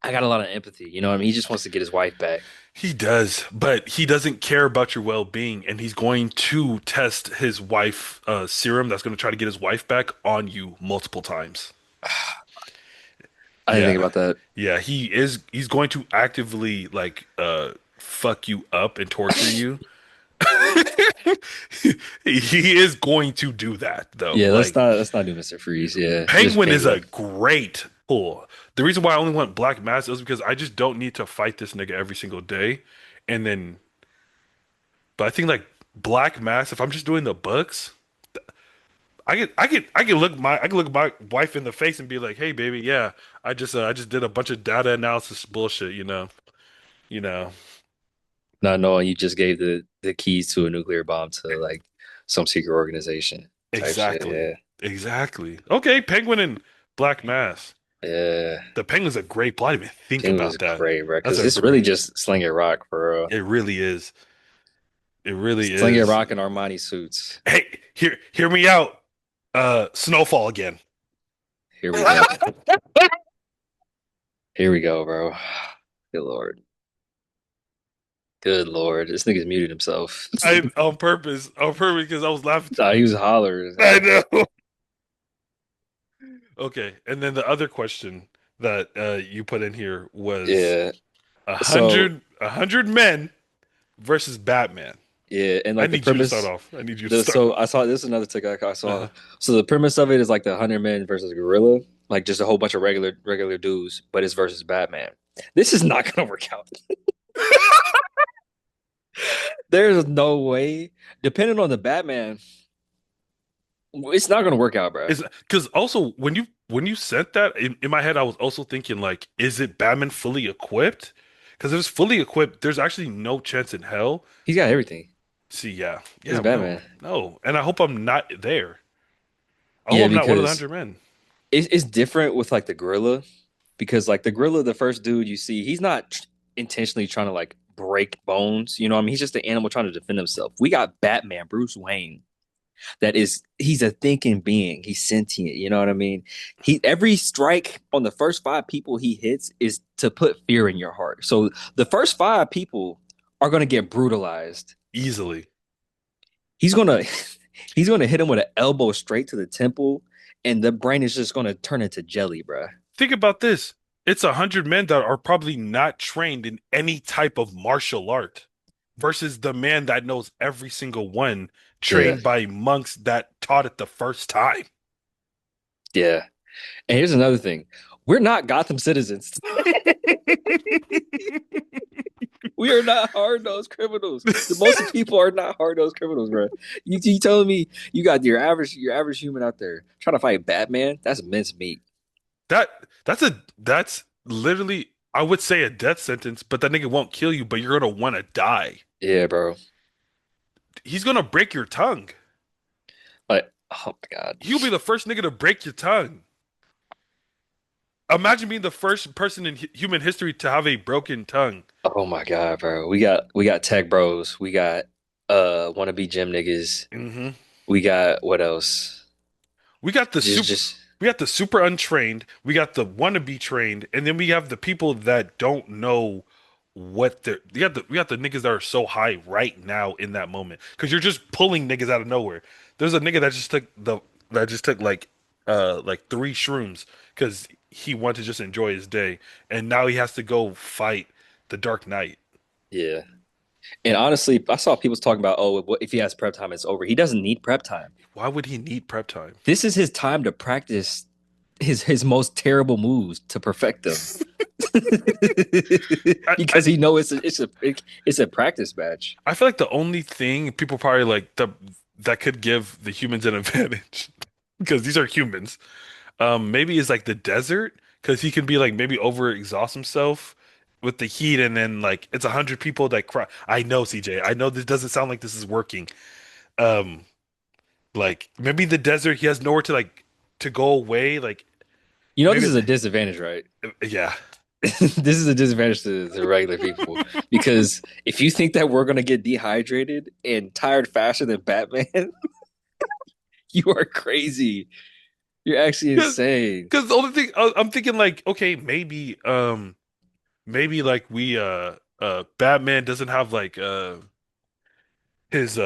I got a lot of empathy. You know what I mean? He just wants to get his wife back. He does, but he doesn't care about your well-being, and he's going to test his wife serum that's going to try to get his wife back on you multiple times. I didn't think Yeah. about that. Yeah, he's going to actively like fuck you up and torture you. He is going to do that though. Yeah, let's Like not let's not do Mr. Freeze. Yeah, just Penguin is a Penguin. great pull. The reason why I only want Black Mass is because I just don't need to fight this nigga every single day. And then but I think like Black Mass, if I'm just doing the books, I can look my wife in the face and be like, "Hey, baby, yeah, I just did a bunch of data analysis bullshit, you know." Not knowing you just gave the keys to a nuclear bomb to like some secret organization type shit. Exactly, Yeah, exactly. Okay, Penguin and Black Mass. yeah. The Penguin's a great plot. I didn't even think Penguin is about that. great, bro. That's Because a it's really great. just slinging rock for real. It really is. It really Slinging is. rock in Armani suits. Hey, hear me out. Snowfall again. Here we go. Here we go, bro. Good lord. Good lord. This nigga's muted himself. I on purpose because I was laughing too Nah, he much. was hollering. I know. Okay, and then the other question that you put in here was Yeah. So a hundred men versus Batman. yeah, and I like the need you to start premise. off. I need you to The start so off. I saw this is another TikTok I saw. Uh, So the premise of it is like the 100 men versus gorilla, like just a whole bunch of regular dudes, but it's versus Batman. This is not gonna work out. There's no way. Depending on the Batman, it's not gonna work out, bro. is because also when you sent that in my head, I was also thinking like, is it Batman fully equipped? Because if it's fully equipped, there's actually no chance in hell. He's got everything. See, yeah, It's yeah, no, Batman. no, and I hope I'm not there. I hope Yeah, I'm not one of the because hundred men. it's different with like the gorilla, because like the gorilla, the first dude you see, he's not intentionally trying to like break bones. You know what I mean? He's just an animal trying to defend himself. We got Batman, Bruce Wayne. He's a thinking being. He's sentient. You know what I mean? He every strike on the first five people he hits is to put fear in your heart. So the first five people are gonna get brutalized. Easily. He's gonna he's gonna hit him with an elbow straight to the temple, and the brain is just gonna turn into jelly, bruh. Think about this. It's a hundred men that are probably not trained in any type of martial art versus the man that knows every single one Yeah, trained by monks that taught it the first time. yeah. And here's another thing: we're not Gotham citizens. They're not hard-nosed criminals. The most of people are not hard-nosed criminals, bro. You telling me you got your average human out there trying to fight Batman? That's mincemeat. That's literally I would say a death sentence, but that nigga won't kill you, but you're gonna want to die. Yeah, bro. He's gonna break your tongue. Like, oh my God. He'll be the first nigga to break your tongue. Imagine being the first person in human history to have a broken tongue. Oh my God, bro. We got tech bros. We got wannabe gym niggas. Hmm. We got what else? We got the Just super, just we got the super untrained. We got the wannabe trained, and then we have the people that don't know what they're. We got the niggas that are so high right now in that moment because you're just pulling niggas out of nowhere. There's a nigga that just took like three shrooms because he wanted to just enjoy his day, and now he has to go fight the Dark Knight. yeah. And honestly, I saw people talking about, oh, if he has prep time, it's over. He doesn't need prep time. Why would he need prep time? This is his time to practice his most terrible moves to perfect them. I Because he knows it's a practice match. I feel like the only thing people probably like that could give the humans an advantage because these are humans. Maybe is like the desert because he can be like maybe over exhaust himself with the heat and then like it's 100 people that cry. I know CJ. I know this doesn't sound like this is working. Um, like maybe the desert he has nowhere to go away. Like You know, this maybe is a disadvantage, right? yeah. This is a disadvantage to regular people because if you think that we're gonna get dehydrated and tired faster than Batman, you are crazy. You're actually insane. Because the only thing I'm thinking like okay maybe like we Batman doesn't have like his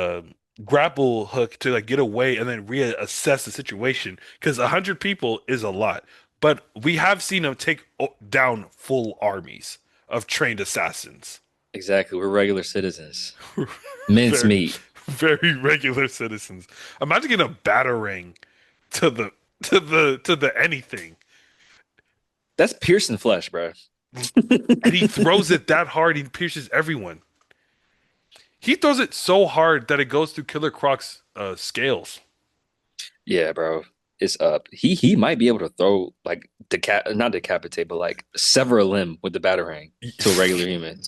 grapple hook to like get away and then reassess the situation because 100 people is a lot, but we have seen him take down full armies of trained assassins. Exactly. We're regular citizens. Mince Very, meat. very regular citizens. Imagine getting a batarang to the anything, That's piercing flesh, bro. and he throws it that hard he pierces everyone. He throws it so hard that it goes through Killer Croc's scales. Yeah, bro. It's up. He might be able to throw like not decapitate, but like sever a limb with the batarang to a regular human.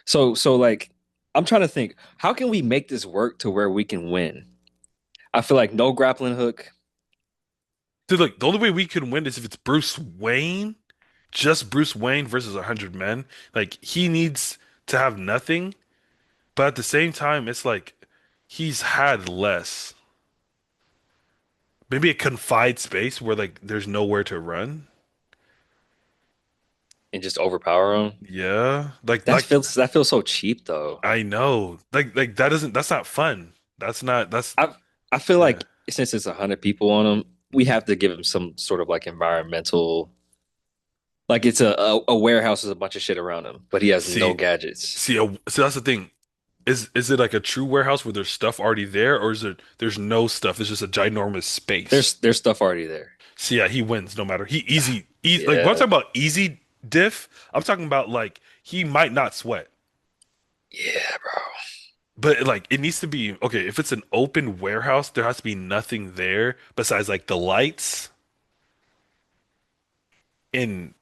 So like I'm trying to think, how can we make this work to where we can win? I feel like no grappling hook. Dude, look, the only way we can win is if it's Bruce Wayne, just Bruce Wayne versus 100 men. Like he needs to have nothing, but at the same time, it's like he's had less. Maybe a confined space where like there's nowhere to run. And just overpower them. Yeah, That feels so cheap though. I know, like that doesn't that's not fun. That's I I feel yeah. like since it's 100 people on them, we have to give him some sort of like environmental, like it's a warehouse with a bunch of shit around him, but he has no See, gadgets. so that's the thing. Is it like a true warehouse where there's stuff already there, or is there's no stuff? It's just a ginormous space. There's stuff already there. So yeah, he wins no matter. He easy like when I'm Yeah, talking about easy diff, I'm talking about like he might not sweat. yeah, bro. But like it needs to be okay, if it's an open warehouse, there has to be nothing there besides like the lights and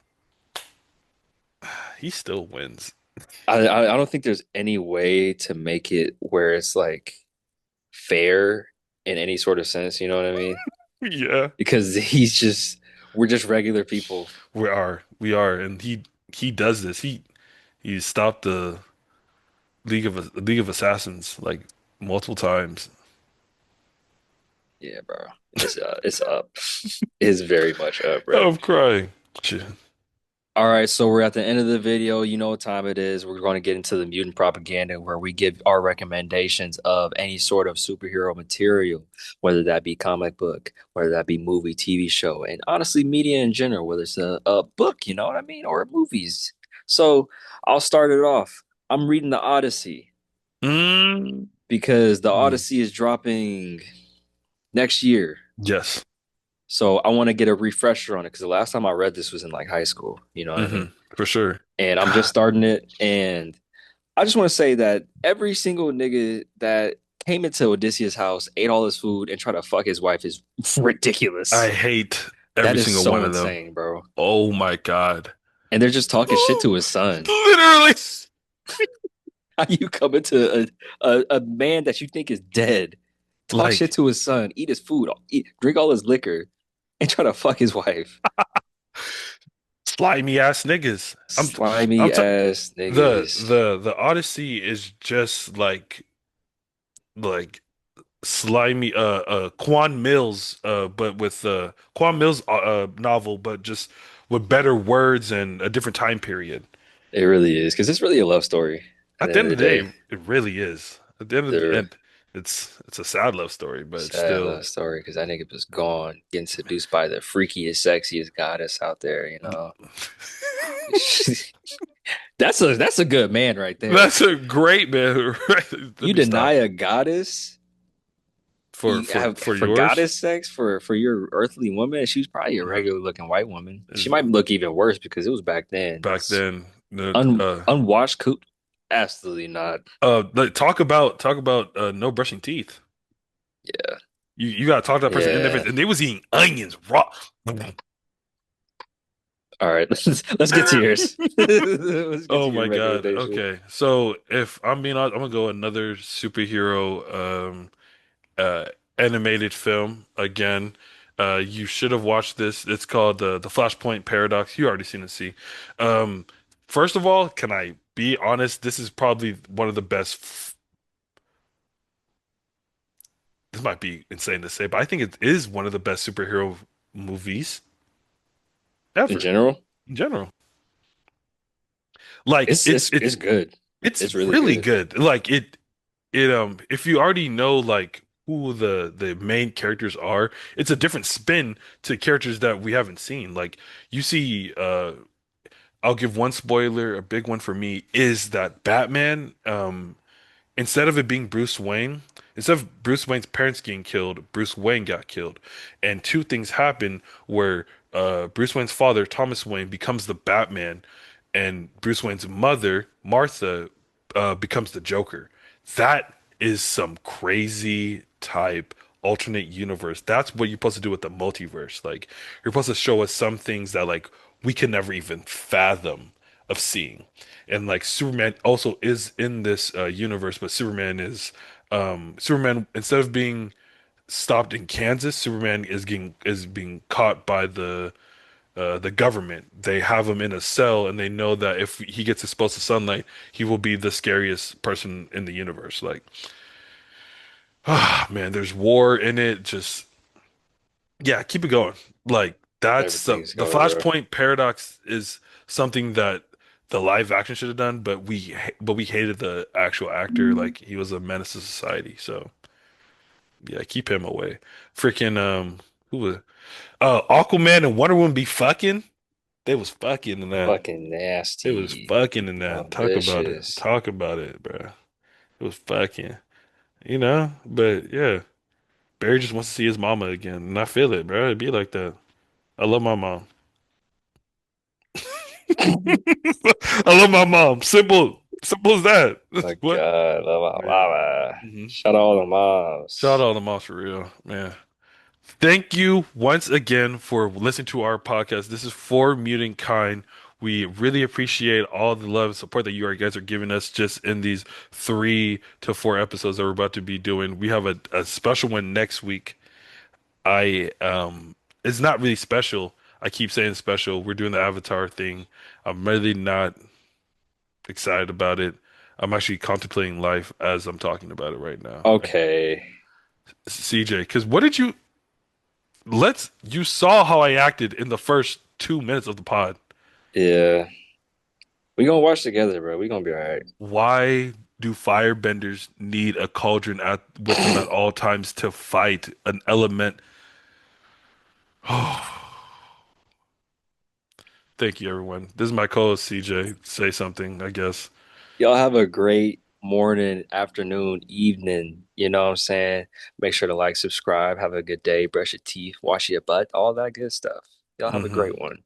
he still wins. I don't think there's any way to make it where it's like fair in any sort of sense. You know what I mean? Yeah, Because we're just regular people. we are, and he does this. He stopped the League of Assassins like multiple times. Yeah, bro. It's up. It's very much up, bro. I'm crying. Shit. All right, so we're at the end of the video. You know what time it is. We're going to get into the mutant propaganda where we give our recommendations of any sort of superhero material, whether that be comic book, whether that be movie, TV show, and honestly, media in general, whether it's a book, you know what I mean, or movies. So I'll start it off. I'm reading the Odyssey Mm. because the Odyssey is dropping next year. Yes. So I want to get a refresher on it because the last time I read this was in like high school. You know what I Hmm. mean? For sure. And I'm just God, starting it, and I just want to say that every single nigga that came into Odysseus' house, ate all his food, and tried to fuck his wife is I ridiculous. hate That every is single so one of them. insane, bro. Oh my God. And they're just talking shit to his son. Literally. How you come into a man that you think is dead, talk shit Like, to his son, eat his food, drink all his liquor, and try to fuck his wife? slimy ass niggas. I'm Slimy t ass the niggas. the Odyssey is just like slimy Quan Mills but with Quan Mills novel but just with better words and a different time period. It really is because it's really a love story at At the the end of end the of the day. day, it really is. At the end of the The end, it's a sad love story, but it's sad still love story because that nigga was gone, getting seduced by the freakiest, sexiest goddess out there. You know, that's a good man right there. that's a great man. Right? Let You me deny stop a goddess, for you for have for for yours. goddess sex for your earthly woman. And she's probably a Uh, regular looking white woman. She is might look even worse because it was back then. back then. Unwashed coot, absolutely not. Like, talk about no brushing teeth. Yeah, You gotta talk to that person in their yeah. face, and they was eating onions raw. All right, let's get to yours. Let's get to Oh your my God. recommendation. Okay. So if I'm being honest, I'm gonna go another superhero uh animated film again. You should have watched this. It's called the Flashpoint Paradox. You already seen it, see. Um First of all, can I be honest? This is probably one of the best this might be insane to say, but I think it is one of the best superhero movies In ever general, in general. Like it's it's it's good. it's It's really really good. good. Like if you already know like who the main characters are, it's a different spin to characters that we haven't seen. Like you see I'll give one spoiler, a big one for me is that Batman instead of it being Bruce Wayne, instead of Bruce Wayne's parents getting killed, Bruce Wayne got killed. And two things happen where Bruce Wayne's father, Thomas Wayne, becomes the Batman, and Bruce Wayne's mother, Martha, becomes the Joker. That is some crazy type alternate universe. That's what you're supposed to do with the multiverse. Like you're supposed to show us some things that like we can never even fathom of seeing. And like Superman also is in this universe, but Superman instead of being stopped in Kansas, Superman is being caught by the government. They have him in a cell, and they know that if he gets exposed to sunlight, he will be the scariest person in the universe. Like, ah, man, there's war in it. Just yeah, keep it going. Like that's Everything's the going, bro. Flashpoint paradox is something that the live action should have done, but we hated the actual actor. Like he was a menace to society. So yeah, keep him away. Freaking who was Aquaman and Wonder Woman be fucking? They was fucking in that. Fucking It was nasty. fucking in that. Talk about it. Delicious. Talk about it, bro. It was fucking. You know, but yeah, Barry just wants to see his mama again, and I feel it, bro. It'd be like that. I love my mom. I love my mom. Simple as that. My What? God, love my Man. mama. Hmm. Shout out all the Shout moms. out to moms for real, man. Thank you once again for listening to our podcast. This is For Mutant Kind. We really appreciate all the love and support that you guys are giving us just in these 3 to 4 episodes that we're about to be doing. We have a special one next week. I it's not really special. I keep saying special. We're doing the Avatar thing. I'm really not excited about it. I'm actually contemplating life as I'm talking about it right now. Okay. CJ, because what did you saw how I acted in the first 2 minutes of the pod. Yeah. We gonna watch together, bro. We gonna be all right. Why do firebenders need a cauldron with them at all times to fight an element? Thank you, everyone. This is my co-host CJ. Say something, I guess. Y'all have a great morning, afternoon, evening. You know what I'm saying? Make sure to like, subscribe, have a good day, brush your teeth, wash your butt, all that good stuff. Y'all have a Hmm. great one.